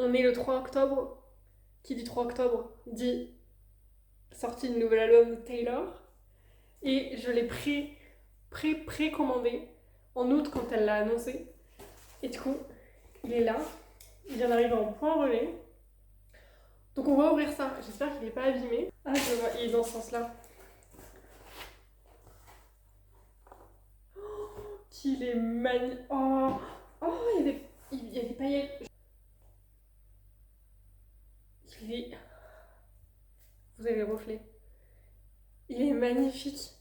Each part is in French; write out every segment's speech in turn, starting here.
On est le 3 octobre. Qui dit 3 octobre dit sortie du nouvel album de Taylor. Et je l'ai précommandé en août quand elle l'a annoncé. Et du coup, il est là. Il vient d'arriver en point relais. Donc on va ouvrir ça. J'espère qu'il n'est pas abîmé. Ah, je vois, il est dans ce sens-là. Qu'il est magnifique. Oh, oh, il y a des paillettes. Il est... Vous avez le reflet. Il est magnifique.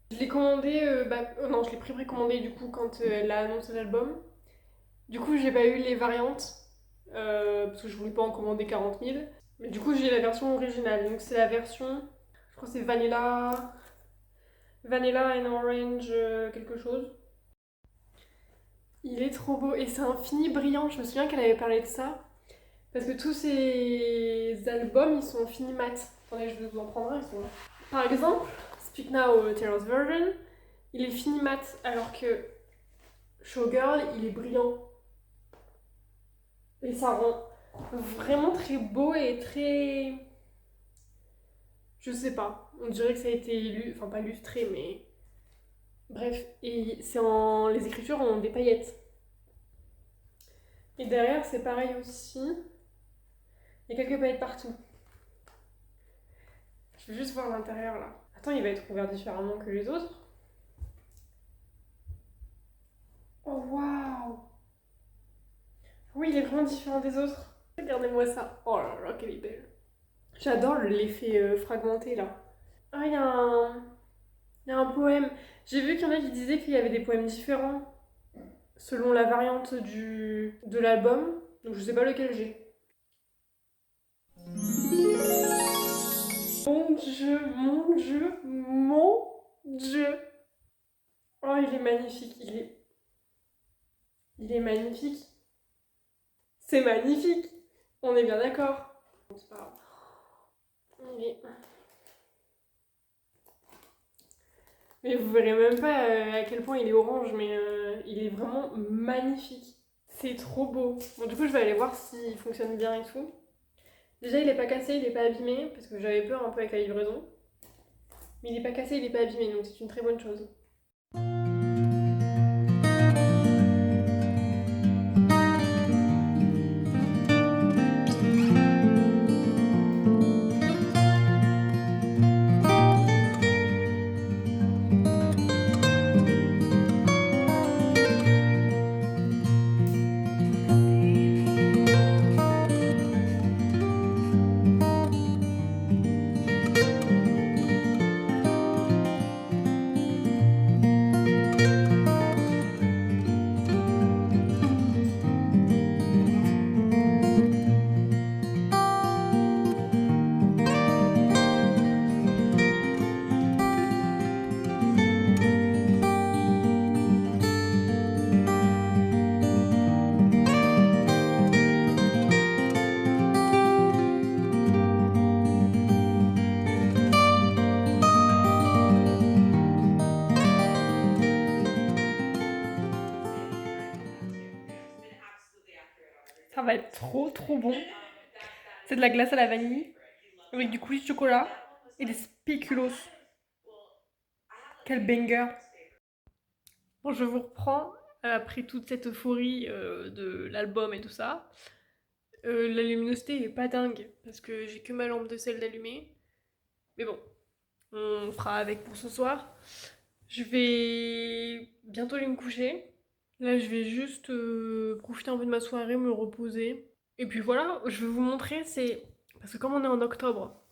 Je l'ai commandé, non, je l'ai précommandé du coup quand elle a annoncé l'album. Du coup, j'ai pas eu les variantes parce que je voulais pas en commander 40 000. Mais du coup, j'ai la version originale. Donc, c'est la version, je crois que c'est Vanilla and Orange quelque chose. Il est trop beau et c'est un fini brillant. Je me souviens qu'elle avait parlé de ça parce que tous ces albums ils sont en fini mat. Attendez, je vais vous en prendre un, ils sont là. Par exemple, Speak Now Taylor's Version, il est fini mat alors que Showgirl, il est brillant. Et ça rend vraiment très beau et très... Je sais pas, on dirait que ça a été enfin pas illustré, mais... Bref, et c'est en... Les écritures ont des paillettes. Et derrière, c'est pareil aussi. Il y a quelques paillettes partout. Je vais juste voir l'intérieur là. Attends, il va être ouvert différemment que les autres. Oh waouh! Oui, il est vraiment différent des autres. Regardez-moi ça. Oh là là, qu'elle est belle. J'adore l'effet fragmenté là. Ah, il y a un poème. J'ai vu qu'il y en a qui disaient qu'il y avait des poèmes différents selon la variante de l'album. Donc je sais pas lequel j'ai. Mon dieu, mon dieu, mon dieu. Oh, il est magnifique. Il est magnifique. C'est magnifique. On est bien d'accord. C'est pas grave. Il est... Mais vous verrez même pas à quel point il est orange, mais il est vraiment magnifique. C'est trop beau. Bon, du coup, je vais aller voir s'il fonctionne bien et tout. Déjà, il est pas cassé, il est pas abîmé, parce que j'avais peur un peu avec la livraison. Mais il est pas cassé, il est pas abîmé, donc c'est une très bonne chose. Ça va être trop trop bon. C'est de la glace à la vanille, avec du coulis de chocolat et des spéculoos. Quel banger! Bon, je vous reprends après toute cette euphorie de l'album et tout ça. La luminosité est pas dingue parce que j'ai que ma lampe de sel d'allumée. Mais bon, on fera avec pour ce soir. Je vais bientôt aller me coucher. Là, je vais juste profiter un peu de ma soirée, me reposer. Et puis voilà, je vais vous montrer, c'est... Parce que comme on est en octobre,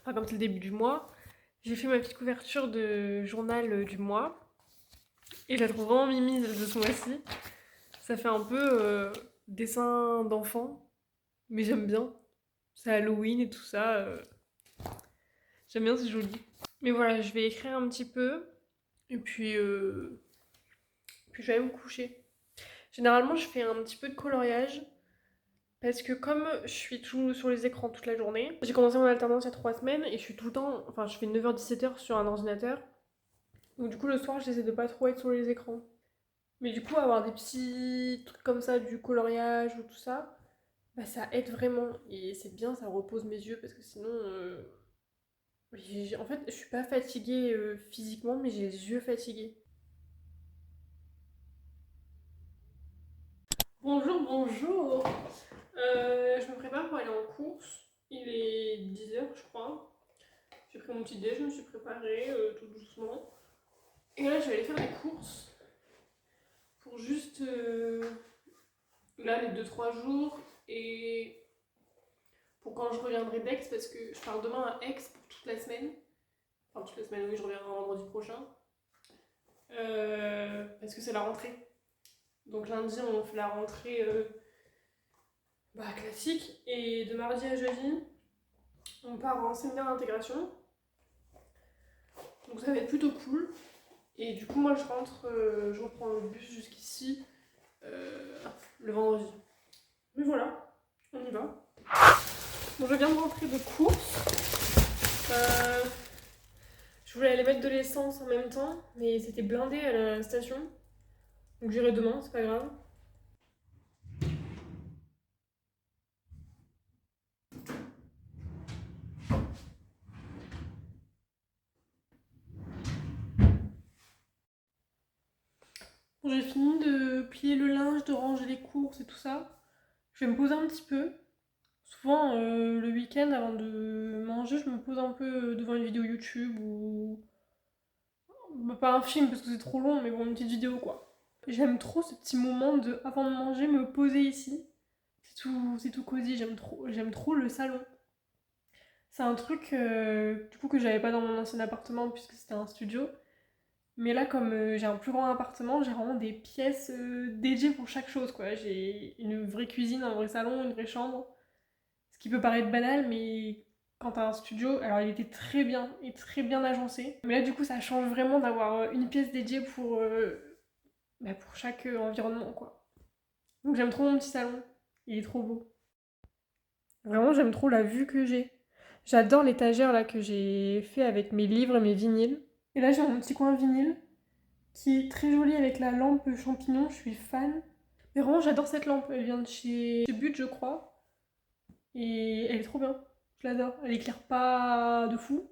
enfin comme c'est le début du mois, j'ai fait ma petite couverture de journal du mois. Et je la trouve vraiment mimise de ce mois-ci. Ça fait un peu dessin d'enfant, mais j'aime bien. C'est Halloween et tout ça. J'aime bien, c'est joli. Mais voilà, je vais écrire un petit peu. Et puis je vais aller me coucher. Généralement, je fais un petit peu de coloriage. Parce que comme je suis toujours sur les écrans toute la journée, j'ai commencé mon alternance il y a 3 semaines et je suis tout le temps, enfin je fais 9h-17h sur un ordinateur. Donc du coup le soir j'essaie de pas trop être sur les écrans. Mais du coup avoir des petits trucs comme ça, du coloriage ou tout ça, Bah, ça aide vraiment et c'est bien, ça repose mes yeux parce que sinon, en fait, je suis pas fatiguée physiquement, mais j'ai les yeux fatigués. Bonjour, bonjour. Je me prépare pour aller en course. Il est 10 h, je crois. J'ai pris mon petit déj, je me suis préparée tout doucement. Et là, je vais aller faire des courses pour juste là les 2 3 jours et pour quand je reviendrai d'Aix parce que je pars demain à Aix pour toute la semaine. Enfin, toute la semaine, oui, je reviendrai vendredi prochain. Parce que c'est la rentrée. Donc lundi, on fait la rentrée classique. Et de mardi à jeudi, on part en séminaire d'intégration. Donc ça va être plutôt cool. Et du coup, moi, je reprends le bus jusqu'ici le vendredi. Mais voilà, on y va. Bon, je viens de rentrer de course. Euh, je voulais aller mettre de l'essence en même temps, mais c'était blindé à la station. Donc j'irai demain, c'est pas grave. Bon, j'ai fini de plier le linge, de ranger les courses et tout ça. Je vais me poser un petit peu. Souvent, le week-end, avant de manger, je me pose un peu devant une vidéo YouTube ou... Bah, pas un film parce que c'est trop long, mais bon, une petite vidéo quoi. J'aime trop ce petit moment de, avant de manger, me poser ici. C'est tout cosy, j'aime trop le salon. C'est un truc du coup que j'avais pas dans mon ancien appartement puisque c'était un studio. Mais là, comme j'ai un plus grand appartement, j'ai vraiment des pièces dédiées pour chaque chose, quoi. J'ai une vraie cuisine, un vrai salon, une vraie chambre. Ce qui peut paraître banal, mais quand t'as un studio, alors il était très bien et très bien agencé. Mais là, du coup, ça change vraiment d'avoir une pièce dédiée pour chaque environnement, quoi. Donc j'aime trop mon petit salon. Il est trop beau. Vraiment, j'aime trop la vue que j'ai. J'adore l'étagère là que j'ai fait avec mes livres et mes vinyles. Et là, j'ai mon petit coin vinyle qui est très jolie avec la lampe champignon, je suis fan. Mais vraiment, j'adore cette lampe, elle vient de chez But, je crois. Et elle est trop bien, je l'adore. Elle éclaire pas de fou,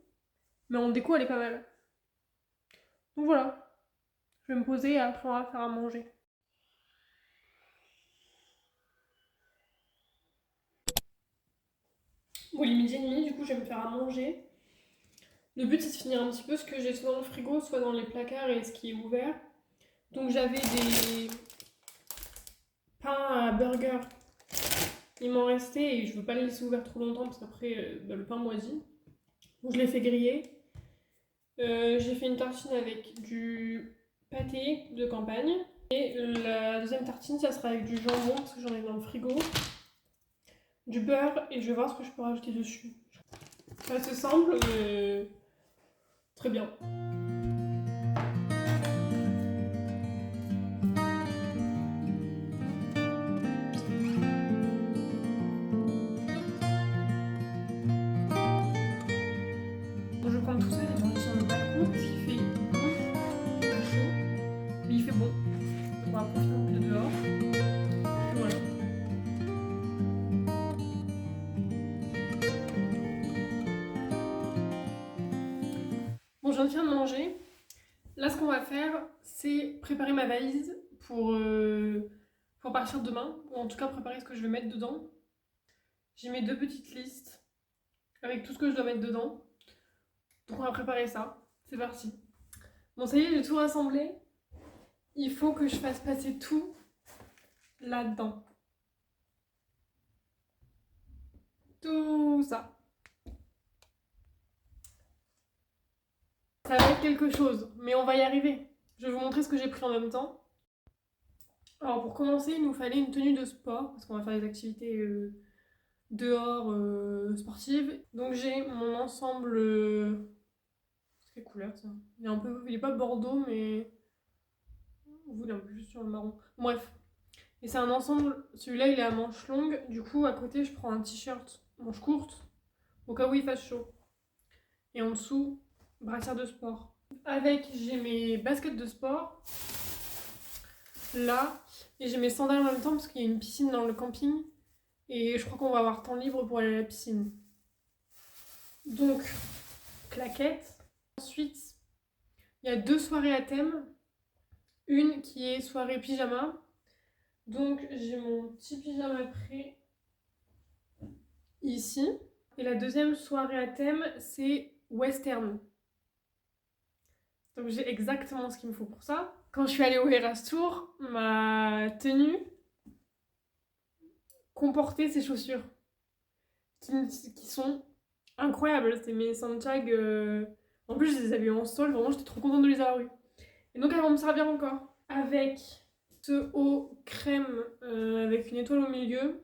mais en déco, elle est pas mal. Donc voilà, je vais me poser et après, on va faire à manger. Bon, il est 12h30, du coup, je vais me faire à manger. Le but, c'est de finir un petit peu ce que j'ai soit dans le frigo, soit dans les placards et ce qui est ouvert. Donc j'avais des pains à burger. Il m'en restait et je veux pas les laisser ouverts trop longtemps parce qu'après, le pain moisit. Donc je l'ai fait griller. J'ai fait une tartine avec du pâté de campagne. Et la deuxième tartine, ça sera avec du jambon parce que j'en ai dans le frigo. Du beurre et je vais voir ce que je peux rajouter dessus. C'est assez simple, mais très bien. Bon, je vais prendre tout ça et je vais aller sur le balcon parce qu'il fait pas chaud, mais il fait bon. Donc on va profiter un peu de dehors. Voilà. Bon, je viens de finir de manger. Là, ce qu'on va faire, c'est préparer ma valise pour partir demain, ou en tout cas préparer ce que je vais mettre dedans. J'ai mes 2 petites listes avec tout ce que je dois mettre dedans. Donc on va préparer ça. C'est parti. Bon, ça y est, j'ai tout rassemblé. Il faut que je fasse passer tout là-dedans. Tout ça. Ça va être quelque chose, mais on va y arriver. Je vais vous montrer ce que j'ai pris en même temps. Alors pour commencer, il nous fallait une tenue de sport, parce qu'on va faire des activités dehors sportives. Donc j'ai mon ensemble... C'est quelle couleur ça? Il est pas bordeaux, mais... Vous, il est un peu juste sur le marron. Bref. Et c'est un ensemble, celui-là il est à manches longues, du coup à côté je prends un t-shirt manche courte, au cas où il fasse chaud. Et en dessous, brassière de sport. J'ai mes baskets de sport, là, et j'ai mes sandales en même temps parce qu'il y a une piscine dans le camping. Et je crois qu'on va avoir temps libre pour aller à la piscine. Donc, claquettes. Ensuite, il y a 2 soirées à thème. Une qui est soirée pyjama. Donc, j'ai mon petit pyjama prêt ici. Et la deuxième soirée à thème, c'est western. Donc, j'ai exactement ce qu'il me faut pour ça. Quand je suis allée au Eras Tour, ma tenue comportait ces chaussures qui sont incroyables. C'est mes Santiago. En plus, je les avais en sol, vraiment, j'étais trop contente de les avoir eues. Et donc, elles vont me servir encore. Avec ce haut crème avec une étoile au milieu.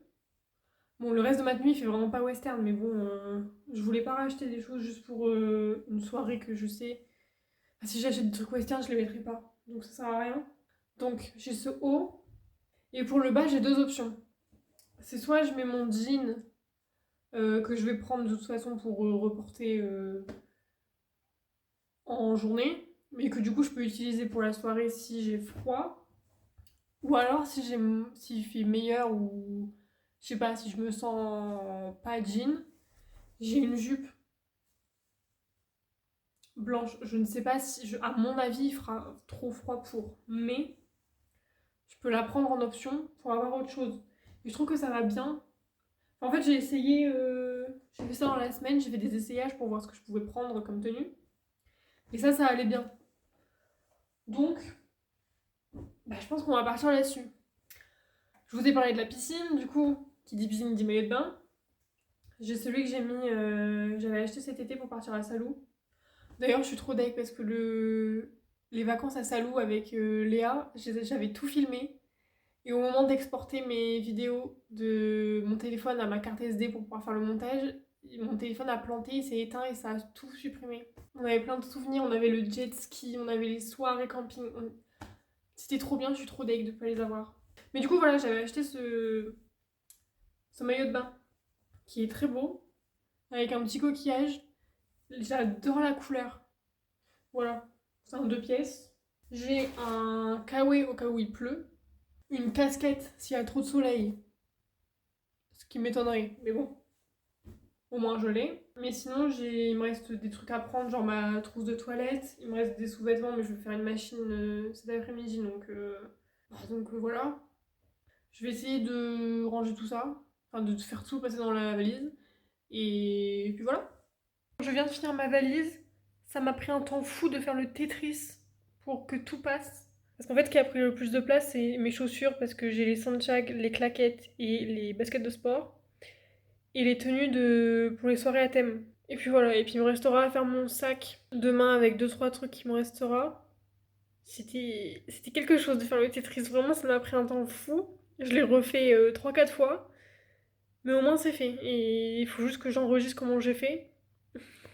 Bon, le reste de ma tenue, il fait vraiment pas western, mais bon, je voulais pas racheter des choses juste pour une soirée que je sais. Enfin, si j'achète des trucs western, je les mettrai pas. Donc, ça sert à rien. Donc, j'ai ce haut. Et pour le bas, j'ai 2 options. C'est soit je mets mon jean que je vais prendre de toute façon pour reporter en journée, mais que du coup je peux utiliser pour la soirée si j'ai froid. Ou alors s'il fait meilleur ou je sais pas, si je me sens pas jean, j'ai une jupe blanche. Je ne sais pas si, à mon avis, il fera trop froid pour, mais je peux la prendre en option pour avoir autre chose. Et je trouve que ça va bien. En fait, j'ai essayé, j'ai fait ça dans la semaine, j'ai fait des essayages pour voir ce que je pouvais prendre comme tenue. Et ça allait bien. Donc, bah, je pense qu'on va partir là-dessus. Je vous ai parlé de la piscine, du coup, qui dit piscine dit maillot de bain. J'ai celui que j'ai mis, j'avais acheté cet été pour partir à Salou. D'ailleurs, je suis trop deg parce que les vacances à Salou avec Léa, j'avais tout filmé. Et au moment d'exporter mes vidéos de mon téléphone à ma carte SD pour pouvoir faire le montage, mon téléphone a planté, il s'est éteint et ça a tout supprimé. On avait plein de souvenirs, on avait le jet ski, on avait les soirées camping. C'était trop bien, je suis trop deg de pas les avoir. Mais du coup, voilà, j'avais acheté ce maillot de bain qui est très beau, avec un petit coquillage. J'adore la couleur. Voilà, c'est en 2 pièces. J'ai un kawaii au cas où il pleut. Une casquette s'il y a trop de soleil. Ce qui m'étonnerait, mais bon, au moins je l'ai. Mais sinon, il me reste des trucs à prendre, genre ma trousse de toilette. Il me reste des sous-vêtements, mais je vais faire une machine cet après-midi, donc voilà. Je vais essayer de ranger tout ça, enfin de faire tout passer dans la valise. Et puis voilà. Je viens de finir ma valise. Ça m'a pris un temps fou de faire le Tetris pour que tout passe. Parce qu'en fait, ce qui a pris le plus de place, c'est mes chaussures, parce que j'ai les sandbags, les claquettes et les baskets de sport. Et les tenues pour les soirées à thème. Et puis voilà, et puis il me restera à faire mon sac demain avec deux trois trucs qui me restera. C'était quelque chose de faire le Tetris, vraiment ça m'a pris un temps fou. Je l'ai refait 3-4 fois, mais au moins c'est fait. Et il faut juste que j'enregistre comment j'ai fait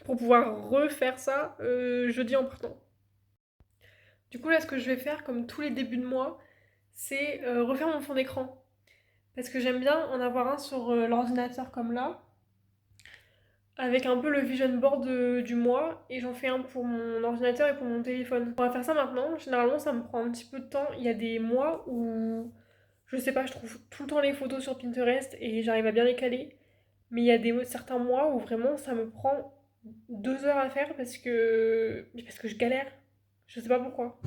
pour pouvoir refaire ça jeudi en partant. Du coup là ce que je vais faire comme tous les débuts de mois, c'est refaire mon fond d'écran. Parce que j'aime bien en avoir un sur l'ordinateur comme là, avec un peu le vision board du mois, et j'en fais un pour mon ordinateur et pour mon téléphone. On va faire ça maintenant. Généralement ça me prend un petit peu de temps. Il y a des mois où je sais pas, je trouve tout le temps les photos sur Pinterest et j'arrive à bien les caler. Mais il y a certains mois où vraiment ça me prend 2 heures à faire parce que je galère. Je sais pas pourquoi.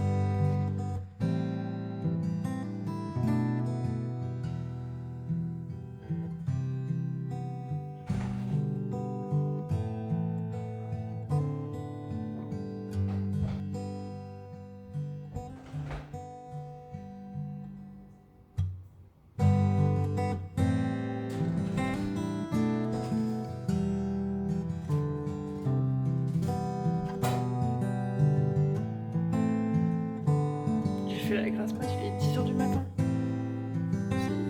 J'ai fait la grasse mat, il est 10 heures du matin.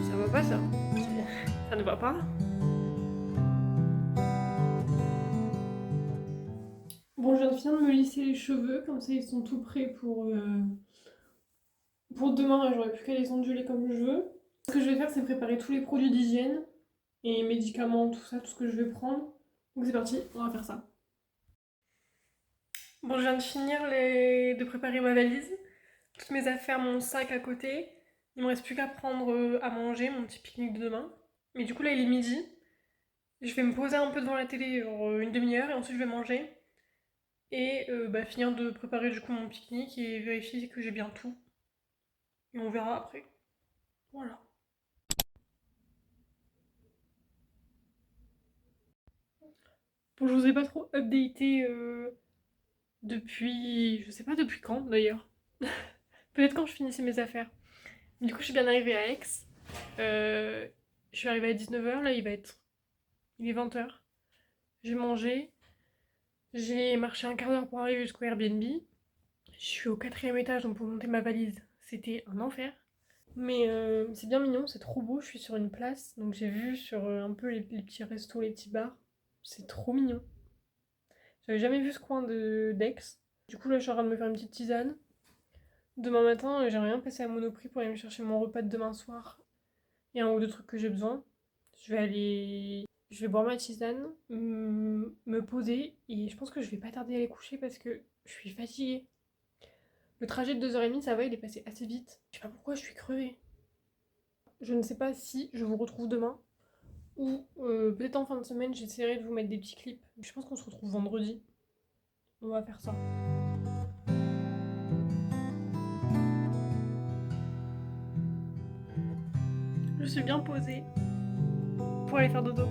Ça va pas ça. Ça ne va pas. Bon, je viens de finir de me lisser les cheveux, comme ça ils sont tout prêts pour demain. J'aurai plus qu'à les onduler comme je veux. Ce que je vais faire, c'est préparer tous les produits d'hygiène et médicaments, tout ça, tout ce que je vais prendre. Donc c'est parti, on va faire ça. Bon, je viens de finir de préparer ma valise, toutes mes affaires, mon sac à côté. Il me reste plus qu'à prendre à manger, mon petit pique-nique de demain. Mais du coup là il est midi. Je vais me poser un peu devant la télé, genre une demi-heure, et ensuite je vais manger. Et finir de préparer du coup mon pique-nique et vérifier que j'ai bien tout. Et on verra après. Voilà. Bon, je vous ai pas trop updaté depuis. Je sais pas depuis quand d'ailleurs. Peut-être quand je finissais mes affaires. Du coup, je suis bien arrivée à Aix. Euh, je suis arrivée à 19h, là il est 20h. J'ai mangé. J'ai marché un quart d'heure pour arriver jusqu'au Airbnb. Je suis au quatrième étage, donc pour monter ma valise, c'était un enfer. Mais c'est bien mignon, c'est trop beau. Je suis sur une place, donc j'ai vu sur un peu les petits restos, les petits bars. C'est trop mignon. J'avais jamais vu ce coin de d'Aix. Du coup, là, je suis en train de me faire une petite tisane. Demain matin, j'aimerais bien passer à Monoprix pour aller me chercher mon repas de demain soir. Il y a un ou deux trucs que j'ai besoin. Je vais boire ma tisane, me poser, et je pense que je vais pas tarder à aller coucher parce que je suis fatiguée. Le trajet de 2h30, ça va, il est passé assez vite. Je sais pas pourquoi je suis crevée. Je ne sais pas si je vous retrouve demain ou peut-être en fin de semaine, j'essaierai de vous mettre des petits clips. Je pense qu'on se retrouve vendredi. On va faire ça. Je suis bien posée pour aller faire dodo.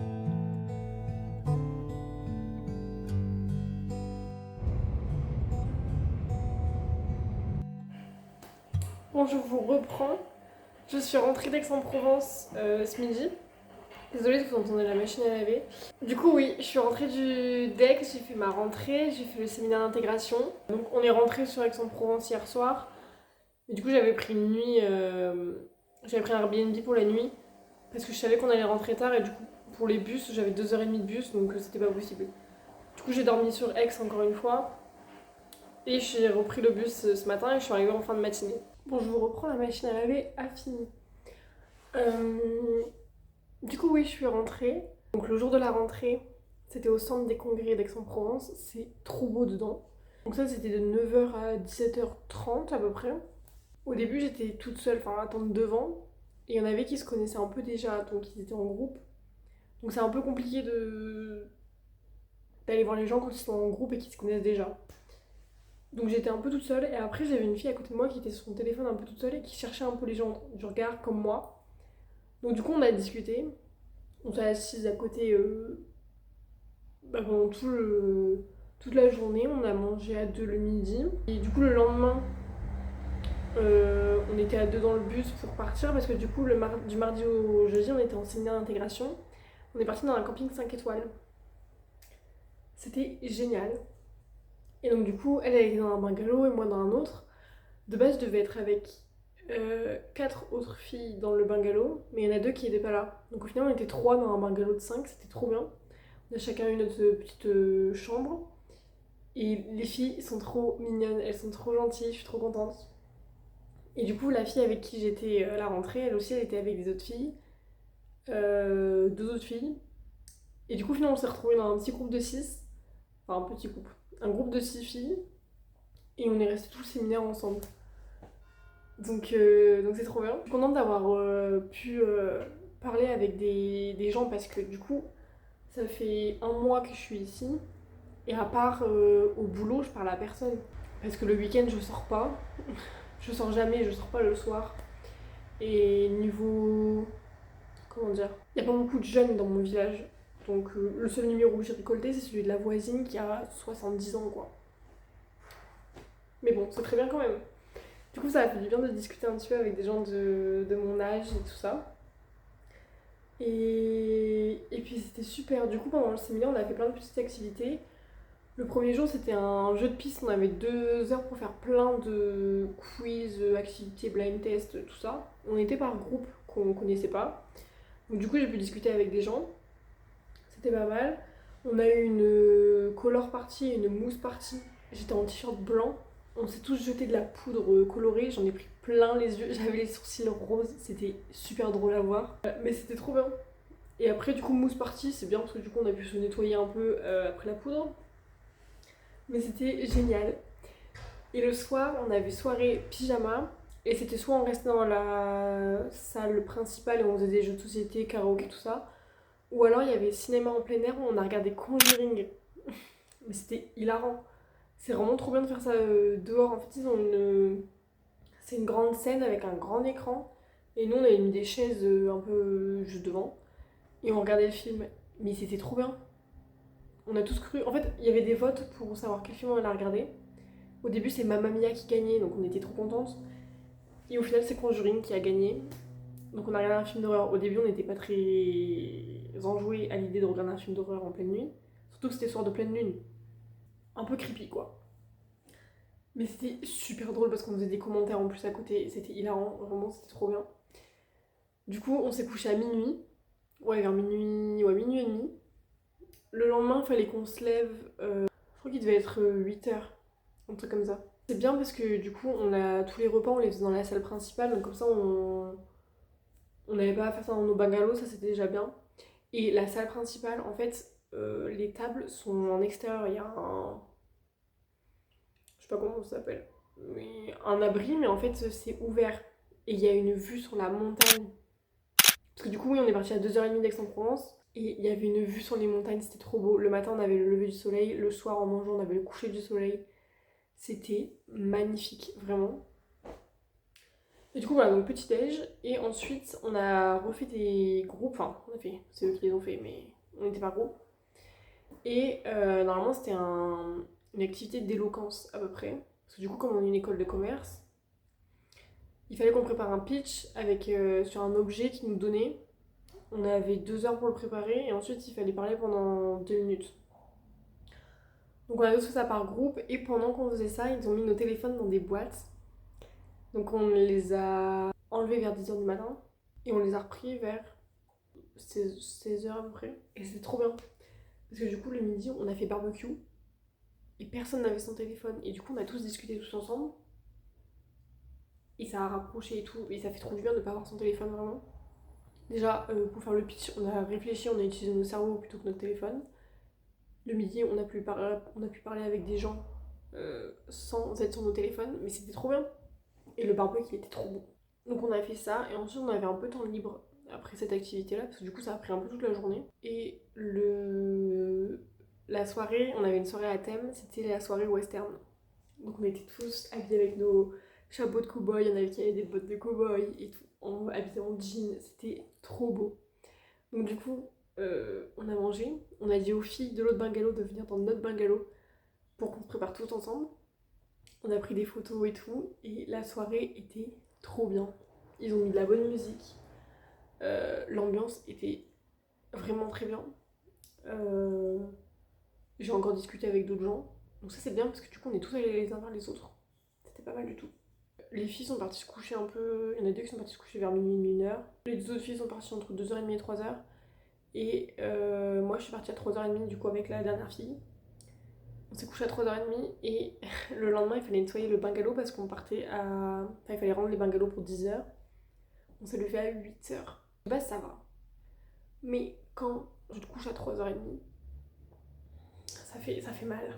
Bon, je vous reprends. Je suis rentrée d'Aix-en-Provence ce midi. Désolée si vous entendez la machine à laver. Du coup, oui, je suis rentrée du DEC, j'ai fait ma rentrée, j'ai fait le séminaire d'intégration. Donc, on est rentré sur Aix-en-Provence hier soir. Et du coup, j'avais pris une nuit. J'avais pris un Airbnb pour la nuit. Parce que je savais qu'on allait rentrer tard. Et du coup, pour les bus, j'avais 2h30 de bus. Donc, c'était pas possible. Du coup, j'ai dormi sur Aix encore une fois. Et j'ai repris le bus ce matin et je suis arrivée en fin de matinée. Bon, je vous reprends, la machine à laver a fini. Du coup, oui, je suis rentrée. Donc, le jour de la rentrée, c'était au centre des congrès d'Aix-en-Provence. C'est trop beau dedans. Donc, ça, c'était de 9h à 17h30 à peu près. Au début, j'étais toute seule, enfin, à attendre devant. Et il y en avait qui se connaissaient un peu déjà, donc ils étaient en groupe. Donc, c'est un peu compliqué d'aller voir les gens quand ils sont en groupe et qu'ils se connaissent déjà. Donc, j'étais un peu toute seule. Et après, j'avais une fille à côté de moi qui était sur son téléphone un peu toute seule et qui cherchait un peu les gens du regard comme moi. Donc, du coup, on a discuté. On s'est assises à côté pendant toute la journée. On a mangé à deux le midi. Et du coup, le lendemain, on était à deux dans le bus pour partir parce que du coup, du mardi au jeudi, on était en séminaire d'intégration. On est parti dans un camping 5 étoiles. C'était génial. Et donc, du coup, elle était dans un bungalow et moi dans un autre. De base, je devais être avec quatre autres filles dans le bungalow, mais il y en a deux qui n'étaient pas là. Donc, au final, on était trois dans un bungalow de 5, c'était trop bien. On a chacun une notre petite chambre. Et les filles sont trop mignonnes, elles sont trop gentilles, je suis trop contente. Et du coup, la fille avec qui j'étais à la rentrée, elle aussi, elle était avec des autres filles, deux autres filles. Et du coup, finalement, on s'est retrouvés dans un petit groupe de 6, enfin un petit groupe, un groupe de 6 filles, et on est resté tout le séminaire ensemble. Donc c'est trop bien. Je suis contente d'avoir pu parler avec des gens parce que du coup, ça fait un mois que je suis ici. Et à part au boulot, je parle à personne. Parce que le week-end, je sors pas. Je sors jamais, je sors pas le soir. Et niveau. Comment dire? Il n'y a pas beaucoup de jeunes dans mon village. Donc le seul numéro que j'ai récolté, c'est celui de la voisine qui a 70 ans, quoi. Mais bon, c'est très bien quand même. Du coup, ça a fait du bien de discuter un petit peu avec des gens de mon âge et tout ça. Et puis c'était super. Du coup, pendant le séminaire, on a fait plein de petites activités. Le premier jour, c'était un jeu de piste. On avait 2 heures pour faire plein de quiz, activités, blind test, tout ça. On était par groupe qu'on connaissait pas. Donc, du coup, j'ai pu discuter avec des gens. C'était pas mal. On a eu une color party et une mousse party. J'étais en t-shirt blanc. On s'est tous jeté de la poudre colorée. J'en ai pris plein les yeux. J'avais les sourcils roses. C'était super drôle à voir. Mais c'était trop bien. Et après, du coup, mousse party, c'est bien parce que du coup, on a pu se nettoyer un peu après la poudre. Mais c'était génial. Et le soir, on avait soirée pyjama Et c'était soit on restait dans la salle principale et on faisait des jeux de société, karaoké, tout ça, ou alors il y avait cinéma en plein air où on a regardé Conjuring. Mais c'était hilarant. C'est vraiment trop bien de faire ça dehors. En fait, ils ont une. C'est une grande scène avec un grand écran. Et nous, on avait mis des chaises un peu juste devant. Et on regardait le film. Mais c'était trop bien. On a tous cru. En fait, il y avait des votes pour savoir quel film on allait regarder. Au début, c'est Mamma Mia qui gagnait, donc on était trop contentes. Et au final, c'est Conjuring qui a gagné. Donc on a regardé un film d'horreur. Au début, on n'était pas très enjoués à l'idée de regarder un film d'horreur en pleine nuit. Surtout que c'était soir de pleine lune. Un peu creepy, quoi. Mais c'était super drôle parce qu'on faisait des commentaires en plus à côté. C'était hilarant, vraiment, c'était trop bien. Du coup, on s'est couché à minuit. Ouais, vers minuit, ouais, minuit et demi. Le lendemain, il fallait qu'on se lève. Je crois qu'il devait être 8 heures, un truc comme ça. C'est bien parce que du coup, on a tous les repas, on les faisait dans la salle principale, donc comme ça, on n'avait pas à faire ça dans nos bungalows, ça c'était déjà bien. Et la salle principale, en fait, les tables sont en extérieur. Il y a un. Je sais pas comment ça s'appelle. Mais un abri, mais en fait, c'est ouvert. Et il y a une vue sur la montagne. Parce que du coup, oui, on est parti à 2h30 d'Aix-en-Provence. Et il y avait une vue sur les montagnes, c'était trop beau. Le matin, on avait le lever du soleil. Le soir, en mangeant, on avait le coucher du soleil. C'était magnifique, vraiment. Et du coup, voilà, donc petit déj. Et ensuite, on a refait des groupes. Enfin, on a fait, c'est eux qui les ont fait, mais on n'était pas groupe. Et normalement, c'était une activité d'éloquence à peu près. Parce que du coup, comme on est une école de commerce, il fallait qu'on prépare un pitch avec, sur un objet qu'ils nous donnait. On avait 2 heures pour le préparer et ensuite il fallait parler pendant 2 minutes. Donc on a tous fait ça par groupe et pendant qu'on faisait ça, ils ont mis nos téléphones dans des boîtes. Donc on les a enlevés vers 10h du matin et on les a repris vers 16h à peu près. Et c'était trop bien. Parce que du coup, le midi, on a fait barbecue et personne n'avait son téléphone. Et du coup, on a tous discuté tous ensemble. Et ça a rapproché et tout. Et ça fait trop du bien de ne pas avoir son téléphone vraiment. Déjà, pour faire le pitch, on a réfléchi, on a utilisé nos cerveaux plutôt que notre téléphone. Le midi, on a pu parler avec des gens sans être sur nos téléphones, mais c'était trop bien. Et le barbecue, il était trop bon. Donc on a fait ça, et ensuite on avait un peu de temps libre après cette activité-là, parce que du coup ça a pris un peu toute la journée. Et la soirée, on avait une soirée à thème, c'était la soirée western. Donc on était tous habillés avec nos chapeaux de cow-boy, il y en avait qui avaient des bottes de cow-boy et tout, habillés en jean, c'était trop beau. Donc du coup, on a mangé, on a dit aux filles de l'autre bungalow de venir dans notre bungalow pour qu'on se prépare tous ensemble. On a pris des photos et tout, et la soirée était trop bien. Ils ont mis de la bonne musique, l'ambiance était vraiment très bien. Euh, J'ai encore discuté avec d'autres gens, donc ça c'est bien parce que du coup on est tous allés les uns vers les autres. C'était pas mal du tout. Les filles sont parties se coucher un peu, il y en a deux qui sont parties se coucher vers minuit, 1h. Les deux autres filles sont parties entre 2h30 et 3h. Et moi, je suis partie à 3h30 du coup avec la dernière fille. On s'est couché à 3h30 et le lendemain, il fallait nettoyer le bungalow parce qu'on partait à. Enfin, il fallait rendre les bungalows pour 10h. On s'est levé à 8h. Bah, ça va. Mais quand je te couche à 3h30, ça fait mal.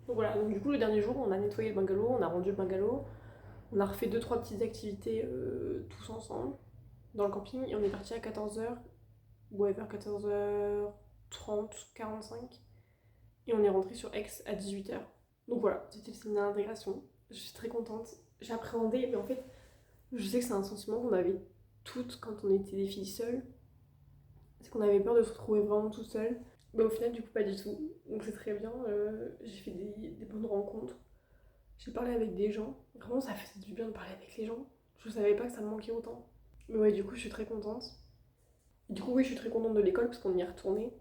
Donc voilà, donc du coup, le dernier jour, on a nettoyé le bungalow, on a rendu le bungalow, on a refait 2-3 petites activités tous ensemble dans le camping et on est parti à 14h. Ouais, vers 14h30, 45. Et on est rentré sur Aix à 18h. Donc voilà, c'était le séminaire d'intégration. Je suis très contente. J'appréhendais, mais en fait, je sais que c'est un sentiment qu'on avait toutes quand on était des filles seules. C'est qu'on avait peur de se retrouver vraiment tout seul. Mais au final, du coup, pas du tout. Donc c'est très bien. J'ai fait des bonnes rencontres. J'ai parlé avec des gens. Vraiment, ça faisait du bien de parler avec les gens. Je savais pas que ça me manquait autant. Mais ouais, du coup, je suis très contente. Du coup, oui, je suis très contente de l'école parce qu'on y est retourné.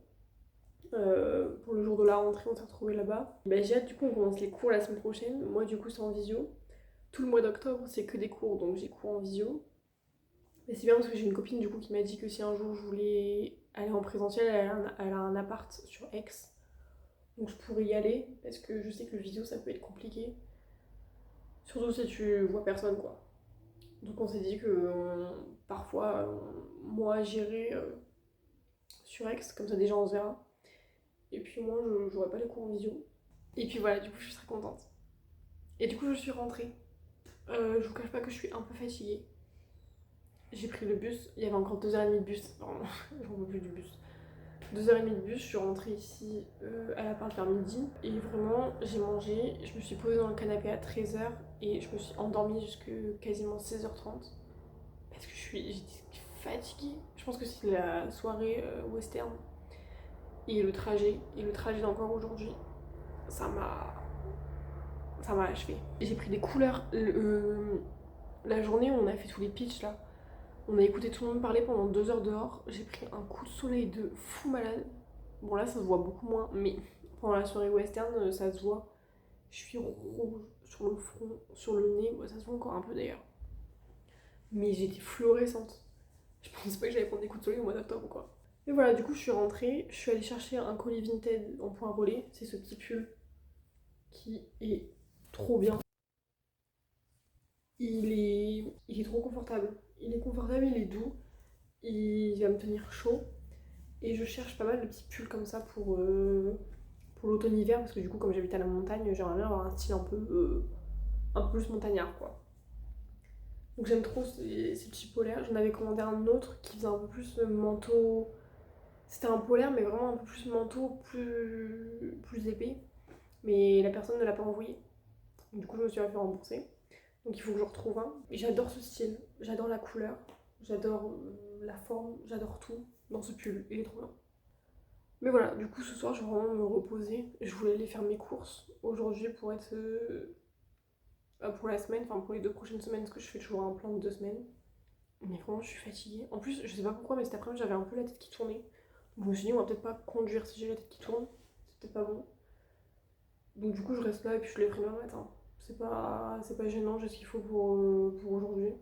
Pour le jour de la rentrée, on s'est retrouvés là-bas. Bah, j'ai hâte, du coup, on commence les cours la semaine prochaine. Moi, du coup, c'est en visio. Tout le mois d'octobre, c'est que des cours, donc j'ai cours en visio. Mais c'est bien parce que j'ai une copine, du coup, qui m'a dit que si un jour je voulais aller en présentiel, elle a un appart sur Aix. Donc je pourrais y aller, parce que je sais que le visio, ça peut être compliqué. Surtout si tu vois personne, quoi. Donc on s'est dit que parfois, moi, j'irai sur Aix, comme ça déjà on se verra. Et puis moi, je n'aurai pas les cours en visio. Et puis voilà, du coup, je suis très contente. Et du coup, je suis rentrée. Je vous cache pas que je suis un peu fatiguée. J'ai pris le bus, il y avait encore 2h30 de bus. Vraiment, j'en peux plus du bus. 2h30 de bus, je suis rentrée ici à l'appart vers midi. Et vraiment, j'ai mangé, je me suis posée dans le canapé à 13h et je me suis endormie jusqu'à quasiment 16h30. Parce que j'étais fatiguée. Je pense que c'est la soirée western et le trajet d'encore aujourd'hui, ça m'a ça m'a achevé. J'ai pris des couleurs. La journée où on a fait tous les pitchs là, on a écouté tout le monde parler pendant 2 heures dehors. J'ai pris un coup de soleil de fou malade. Bon là ça se voit beaucoup moins, mais pendant la soirée western ça se voit. Je suis rouge sur le front, sur le nez, bon, ça se voit encore un peu d'ailleurs. Mais j'étais fluorescente. Je pensais pas que j'allais prendre des coups de soleil au mois d'octobre quoi. Et voilà, du coup je suis rentrée, je suis allée chercher un colis Vinted en point relais. C'est ce petit pull qui est trop bien. Il est trop confortable. Il est confortable, il est doux, il va me tenir chaud. Et je cherche pas mal de petits pulls comme ça pour l'automne-hiver, parce que du coup, comme j'habite à la montagne, j'aimerais bien avoir un style un peu plus montagnard, quoi. Donc j'aime trop ces petits polaires. J'en avais commandé un autre qui faisait un peu plus manteau. C'était un polaire, mais vraiment un peu plus manteau, plus épais. Mais la personne ne l'a pas envoyé. Du coup, je me suis fait rembourser. Donc il faut que je retrouve un. Et j'adore ce style, j'adore la couleur, j'adore la forme, j'adore tout dans ce pull. Il est trop bien. Mais voilà, du coup ce soir je vais vraiment me reposer. Je voulais aller faire mes courses aujourd'hui pour être pour la semaine, enfin pour les 2 prochaines semaines, parce que je fais toujours un plan de 2 semaines. Mais vraiment je suis fatiguée. En plus je sais pas pourquoi mais cet après-midi j'avais un peu la tête qui tournait. Donc je me suis dit on va peut-être pas conduire si j'ai la tête qui tourne. C'est peut-être pas bon. Donc du coup je reste là et puis je les ferai demain matin. C'est pas gênant, j'ai ce qu'il faut pour aujourd'hui.